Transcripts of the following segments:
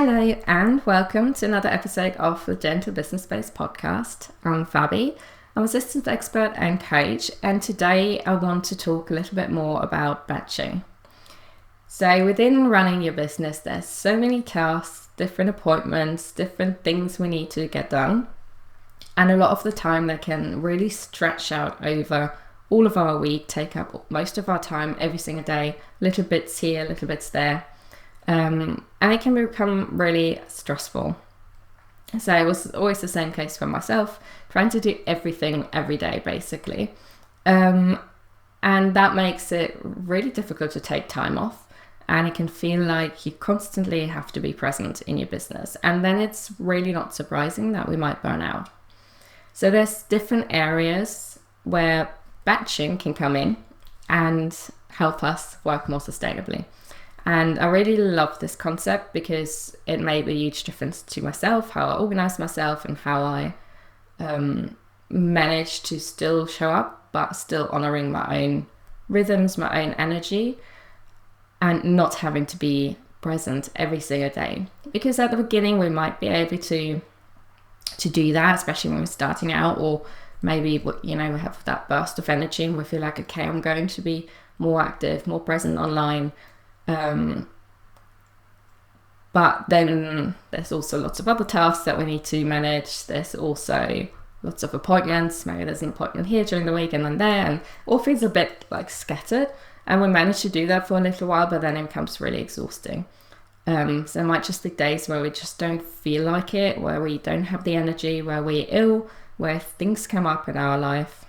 Hello and welcome to another episode of the Gentle Business Space podcast. I'm Fabi. I'm a systems expert and coach, and today I want to talk a little bit more about batching. So within running your business, there's so many tasks, different appointments, different things we need to get done. And a lot of the time they can really stretch out over all of our week, take up most of our time every single day, little bits here, little bits there. And it can become really stressful. So it was always the same case for myself, trying to do everything every day, basically. And that makes it really difficult to take time off. And it can feel like you constantly have to be present in your business. And then it's really not surprising that we might burn out. So there's different areas where batching can come in and help us work more sustainably. And I really love this concept because it made a huge difference to myself, how I organize myself and how I manage to still show up, but still honoring my own rhythms, my own energy, and not having to be present every single day. Because at the beginning, we might be able to do that, especially when we're starting out, or maybe, we have that burst of energy and we feel like, okay, I'm going to be more active, more present online. But then there's also lots of other tasks that we need to manage. There's also lots of appointments. Maybe there's an appointment here during the week and then there, and all feels a bit like scattered. And we manage to do that for a little while, but then it becomes really exhausting. So it might just be days where we just don't feel like it, where we don't have the energy, where we're ill, where things come up in our life.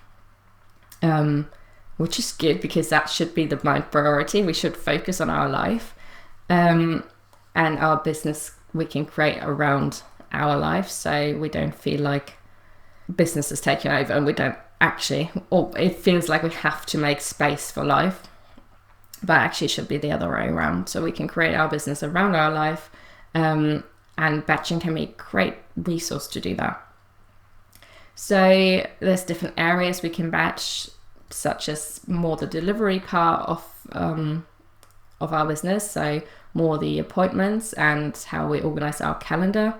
Which is good because that should be the main priority. We should focus on our life and our business we can create around our life, so we don't feel like business is taking over and we don't actually, or it feels like we have to make space for life, but actually it should be the other way around. So we can create our business around our life, and batching can be a great resource to do that. So there's different areas we can batch, such as more the delivery part of our business, so more the appointments and how we organize our calendar.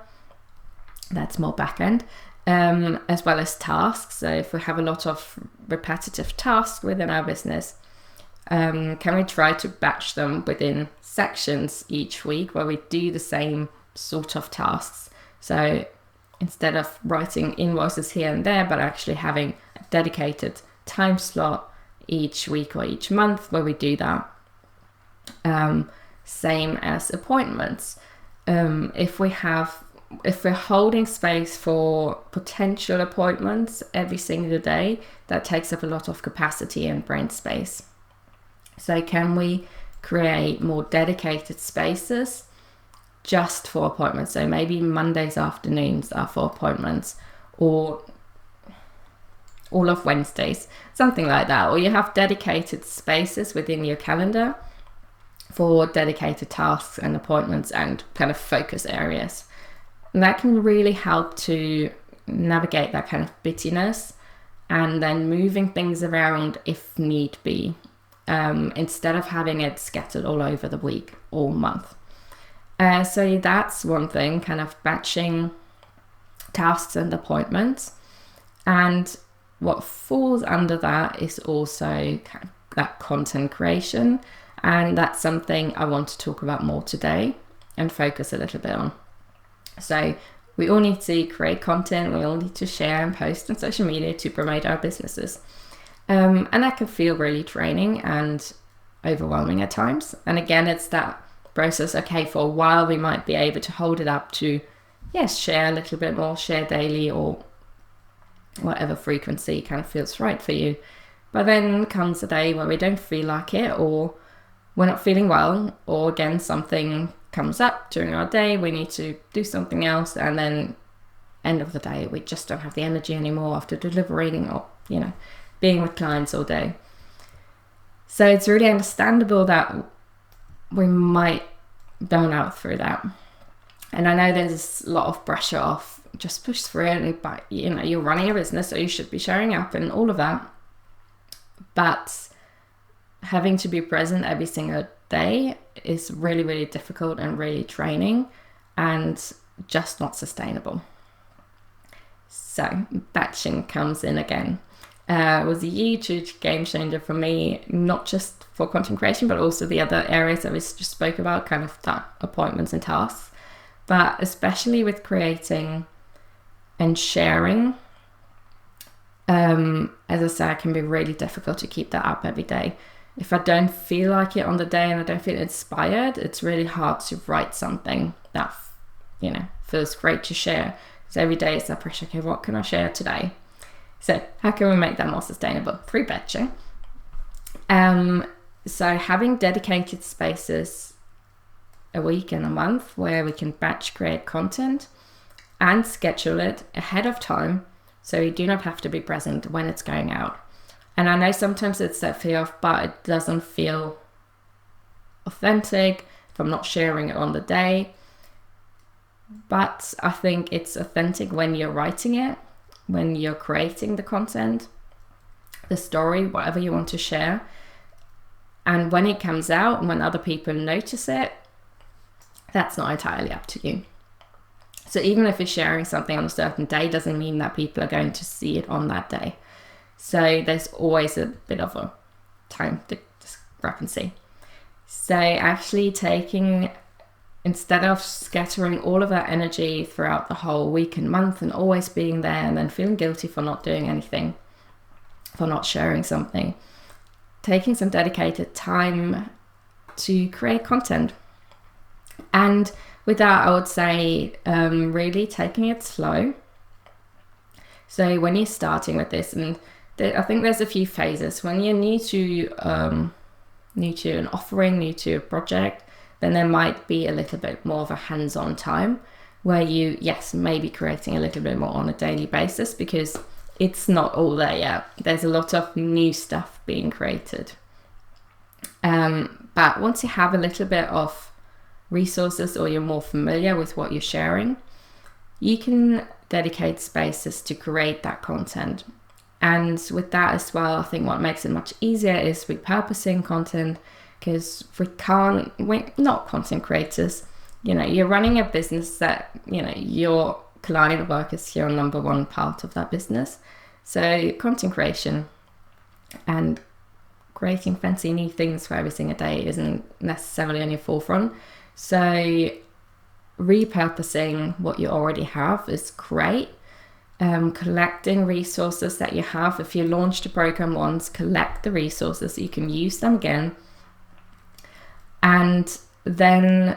That's more back end, as well as tasks. So if we have a lot of repetitive tasks within our business, can we try to batch them within sections each week where we do the same sort of tasks? So instead of writing invoices here and there, but actually having a dedicated time slot each week or each month where we do that. Same as appointments. If we're holding space for potential appointments every single day, that takes up a lot of capacity and brain space. So can we create more dedicated spaces just for appointments? So maybe Mondays afternoons are for appointments, or all of Wednesdays, something like that. Or you have dedicated spaces within your calendar for dedicated tasks and appointments and kind of focus areas. And that can really help to navigate that kind of busyness and then moving things around if need be, instead of having it scattered all over the week or month. So that's one thing, kind of batching tasks and appointments. And what falls under that is also kind of that content creation. And that's something I want to talk about more today and focus a little bit on. So we all need to create content. We all need to share and post on social media to promote our businesses. And that can feel really draining and overwhelming at times. And again, it's that process. Okay, for a while, we might be able to hold it up to, yes, share a little bit more, share daily or whatever frequency kind of feels right for you. But then comes a day where we don't feel like it, or we're not feeling well, or again, something comes up during our day, we need to do something else, and then end of the day, we just don't have the energy anymore after delivering or, being with clients all day. So it's really understandable that we might burn out through that. And I know there's a lot of pressure of just push through it, but you're running a business, so you should be showing up and all of that. But having to be present every single day is really, really difficult and really draining. and just not sustainable. So batching comes in again. It was a huge game changer for me, not just for content creation, but also the other areas that we just spoke about, kind of that appointments and tasks, but especially with creating and sharing. As I say, it can be really difficult to keep that up every day. If I don't feel like it on the day and I don't feel inspired, it's really hard to write something that, feels great to share. So every day it's that pressure, okay, what can I share today? So how can we make that more sustainable? Through batching. So having dedicated spaces a week and a month where we can batch create content and schedule it ahead of time, so you do not have to be present when it's going out. And I know sometimes it's that fear of, but it doesn't feel authentic if I'm not sharing it on the day. But I think it's authentic when you're writing it, when you're creating the content, the story, whatever you want to share. And when it comes out and when other people notice it, that's not entirely up to you. So even if you're sharing something on a certain day, doesn't mean that people are going to see it on that day. So there's always a bit of a time discrepancy. So actually instead of scattering all of that energy throughout the whole week and month and always being there and then feeling guilty for not doing anything, for not sharing something, taking some dedicated time to create content. And with that, I would say really taking it slow. So when you're starting with this, and I think there's a few phases. When you're new to an offering, new to a project, then there might be a little bit more of a hands-on time where you, maybe creating a little bit more on a daily basis because it's not all there yet. There's a lot of new stuff being created. But once you have a little bit of resources or you're more familiar with what you're sharing, you can dedicate spaces to create that content. And with that as well, I think what makes it much easier is repurposing content, because we're not content creators. You're running a business that, your client work is your number one part of that business. So content creation and creating fancy new things for every single day isn't necessarily on your forefront. So repurposing what you already have is great. Collecting resources that you have. If you launched a program once, collect the resources so you can use them again. And then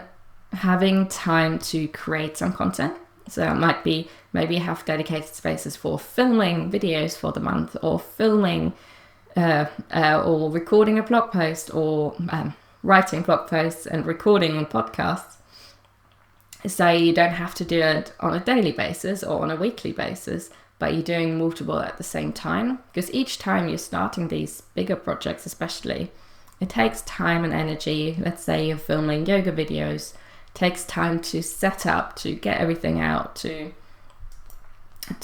having time to create some content. So it might be, maybe you have dedicated spaces for filming videos for the month, or filming or recording a blog post, or writing blog posts and recording podcasts. So you don't have to do it on a daily basis or on a weekly basis, but you're doing multiple at the same time. Because each time you're starting these bigger projects, especially, it takes time and energy. Let's say you're filming yoga videos. It takes time to set up, to get everything out, to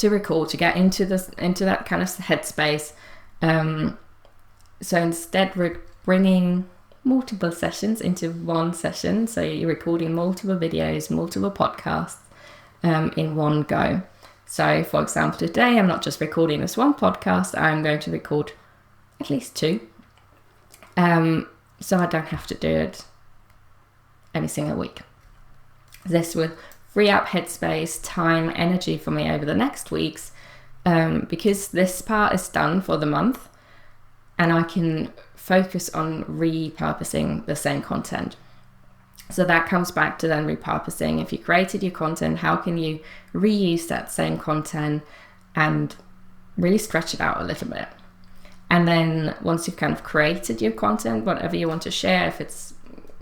record, to get into that kind of headspace. So instead, we're bringing multiple sessions into one session. So you're recording multiple videos, multiple podcasts in one go. So for example, today I'm not just recording this one podcast, I'm going to record at least two. So I don't have to do it every single week. This will free up headspace, time, energy for me over the next weeks, because this part is done for the month and I can focus on repurposing the same content. So that comes back to then repurposing. If you created your content, how can you reuse that same content and really stretch it out a little bit? And then once you've kind of created your content, whatever you want to share, if it's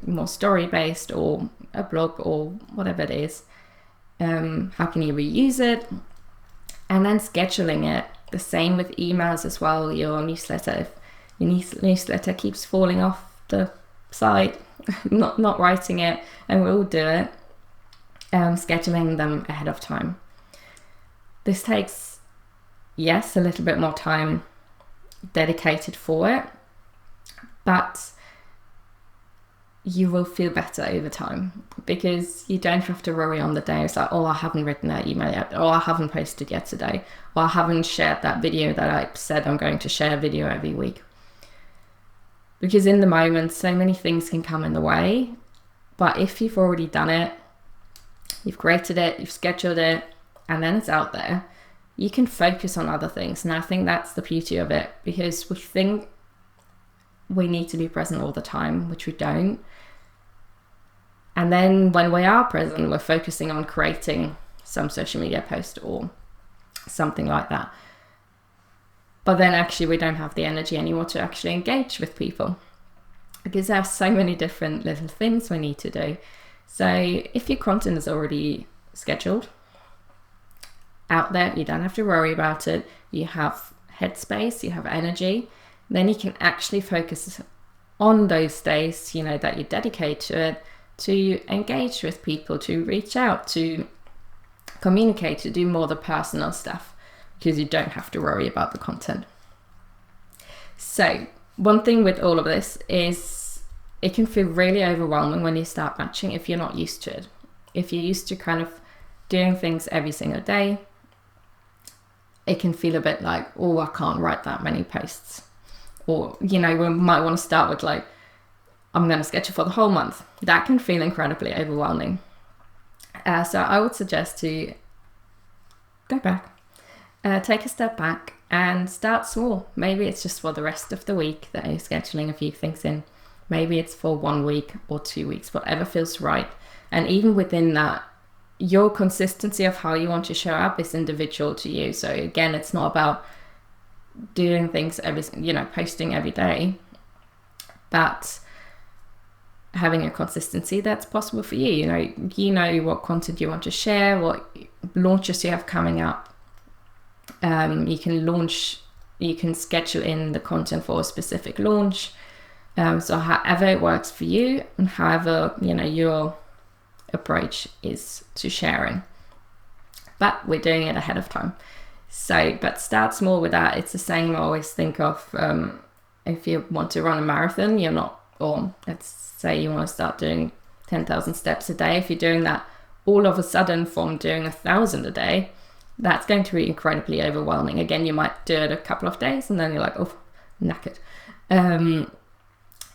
more story-based or a blog or whatever it is, how can you reuse it? And then scheduling it. The same with emails as well, your newsletter. If your newsletter keeps falling off the site, not writing it, and we'll do it, scheduling them ahead of time. This takes, a little bit more time dedicated for it, but you will feel better over time, because you don't have to worry on the day. It's like, oh, I haven't written that email yet, or I haven't posted yet today, or I haven't shared that video that I said I'm going to share a video every week. Because in the moment, so many things can come in the way. But if you've already done it, you've created it, you've scheduled it, and then it's out there, you can focus on other things. And I think that's the beauty of it, because we think we need to be present all the time, which we don't. And then when we are present, we're focusing on creating some social media post or something like that. But then actually we don't have the energy anymore to actually engage with people, because there are so many different little things we need to do. So if your content is already scheduled out there, you don't have to worry about it. You have headspace, you have energy. Then you can actually focus on those days, you know, that you dedicate to it, to engage with people, to reach out, to communicate, to do more of the personal stuff, because you don't have to worry about the content. So one thing with all of this is it can feel really overwhelming when you start batching if you're not used to it. If you're used to kind of doing things every single day, it can feel a bit like, oh, I can't write that many posts. Or, you know, we might want to start with like, I'm going to schedule for the whole month. That can feel incredibly overwhelming. So I would suggest to go back, take a step back and start small. Maybe it's just for the rest of the week that you're scheduling a few things in. Maybe it's for 1 week or 2 weeks, whatever feels right. And even within that, your consistency of how you want to show up is individual to you. So again, it's not about doing things posting every day, but having a consistency that's possible for you. You know what content you want to share, what launches you have coming up. You can schedule in the content for a specific launch. So however it works for you, and however, your approach is to sharing. But we're doing it ahead of time. So, but start small with that. It's the same I always think of if you want to run a marathon, or let's say you want to start doing 10,000 steps a day. If you're doing that all of a sudden from doing 1,000 a day, that's going to be incredibly overwhelming. Again, you might do it a couple of days and then you're like, oh, knackered.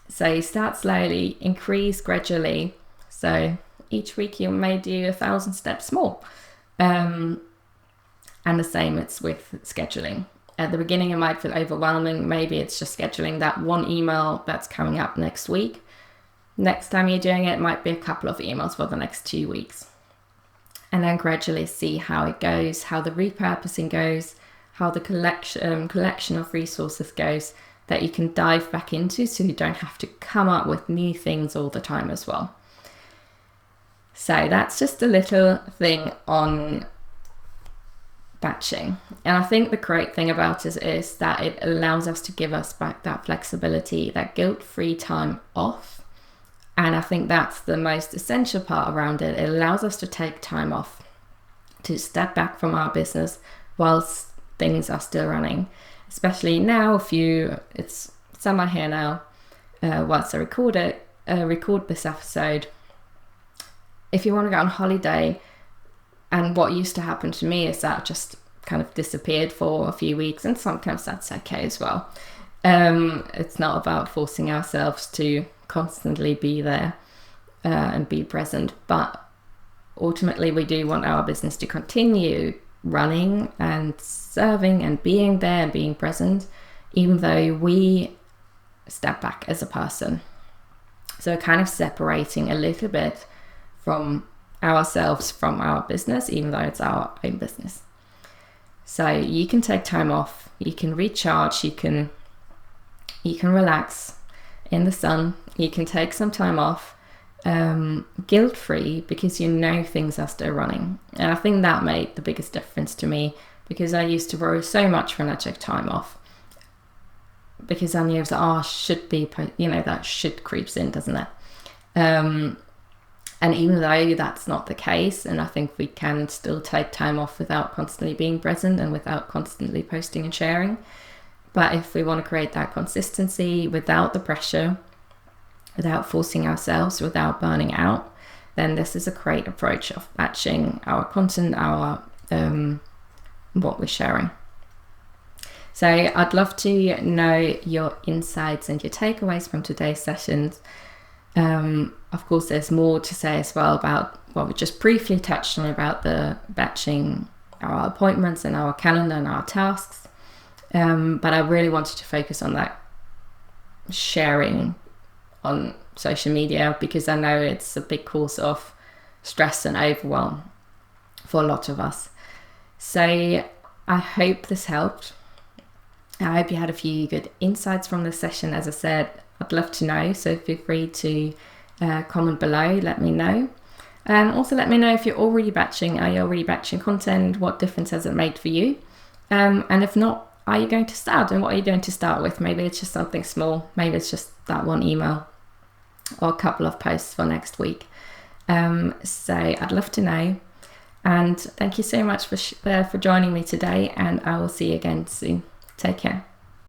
So you start slowly, increase gradually. So each week you may do 1,000 steps more. And the same it's with scheduling. At the beginning, it might feel overwhelming. Maybe it's just scheduling that one email that's coming up next week. Next time you're doing it, it might be a couple of emails for the next 2 weeks. And then gradually see how it goes, how the repurposing goes, how the collection of resources goes that you can dive back into, so you don't have to come up with new things all the time as well. So that's just a little thing on batching. And I think the great thing about it is that it allows us to give us back that flexibility, that guilt-free time off. And I think that's the most essential part around it. It allows us to take time off, to step back from our business whilst things are still running. Especially now, it's summer here now, whilst I record this episode. If you want to go on holiday, and what used to happen to me is that I just kind of disappeared for a few weeks, and sometimes that's okay as well. It's not about forcing ourselves to constantly be there and be present, but ultimately we do want our business to continue running and serving and being there and being present, even though we step back as a person. So kind of separating a little bit from ourselves from our business, even though it's our own business. So you can take time off, you can recharge, you can relax in the sun, you can take some time off, guilt-free, because you know things are still running. And I think that made the biggest difference to me, because I used to worry so much when I took time off, because I knew it was should be, that should creeps in, doesn't it? And even though that's not the case, and I think we can still take time off without constantly being present and without constantly posting and sharing. But if we want to create that consistency without the pressure, without forcing ourselves, without burning out, then this is a great approach of batching our content, our what we're sharing. So I'd love to know your insights and your takeaways from today's sessions. Of course, there's more to say as well about what we just briefly touched on about the batching our appointments and our calendar and our tasks. But I really wanted to focus on that sharing on social media, because I know it's a big cause of stress and overwhelm for a lot of us. So I hope this helped. I hope you had a few good insights from this session. As I said, I'd love to know, so feel free to comment below, let me know. Also let me know if you're already batching. Are you already batching content? What difference has it made for you? And if not, are you going to start? And what are you going to start with? Maybe it's just something small. Maybe it's just that one email or a couple of posts for next week. So I'd love to know. And thank you so much for joining me today, and I will see you again soon. Take care.